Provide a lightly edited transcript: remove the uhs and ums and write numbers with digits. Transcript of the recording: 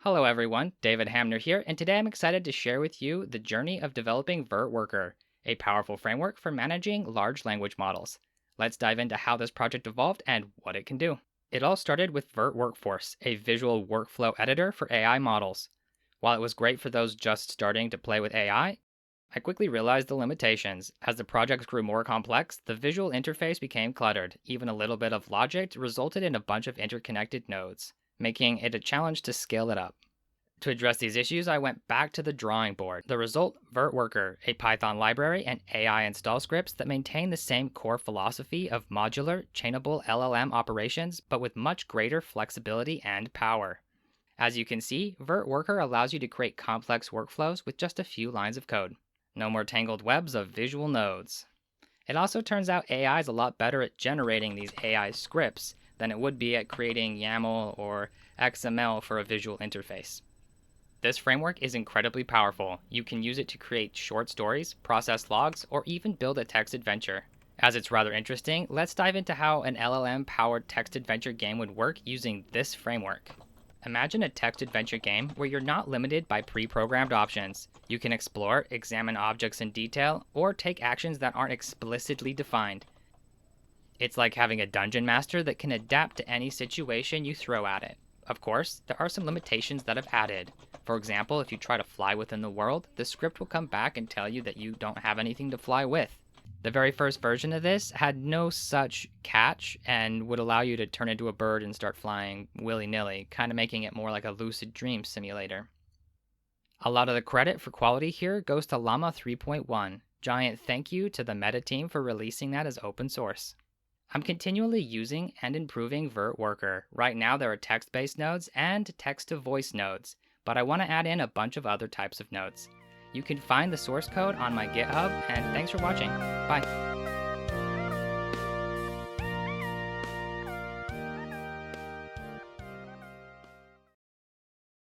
Hello everyone, David Hamner here, and today I'm excited to share with you the journey of developing VirtWorker, a powerful framework for managing large language models. Let's dive into how this project evolved and what it can do. It all started with VirtWorkForce, a visual workflow editor for AI models. While it was great for those just starting to play with AI, I quickly realized the limitations. As the projects grew more complex, the visual interface became cluttered. Even a little bit of logic resulted in a bunch of interconnected nodes, making it a challenge to scale it up. To address these issues, I went back to the drawing board. The result, VirtWorker, a Python library and AI install scripts that maintain the same core philosophy of modular, chainable LLM operations, but with much greater flexibility and power. As you can see, VirtWorker allows you to create complex workflows with just a few lines of code. No more tangled webs of visual nodes. It also turns out AI is a lot better at generating these AI scripts than it would be at creating YAML or XML for a visual interface. This framework is incredibly powerful. You can use it to create short stories, process logs, or even build a text adventure. As it's rather interesting, let's dive into how an LLM-powered text adventure game would work using this framework. Imagine a text adventure game where you're not limited by pre-programmed options. You can explore, examine objects in detail, or take actions that aren't explicitly defined. It's like having a dungeon master that can adapt to any situation you throw at it. Of course, there are some limitations that I've added. For example, if you try to fly within the world, the script will come back and tell you that you don't have anything to fly with. The very first version of this had no such catch and would allow you to turn into a bird and start flying willy-nilly, kind of making it more like a lucid dream simulator. A lot of the credit for quality here goes to Llama 3.1. Giant thank you to the Meta team for releasing that as open source. I'm continually using and improving VirtWorker. Right now there are text-based nodes and text-to-voice nodes, but I want to add in a bunch of other types of nodes. You can find the source code on my GitHub, and thanks for watching. Bye.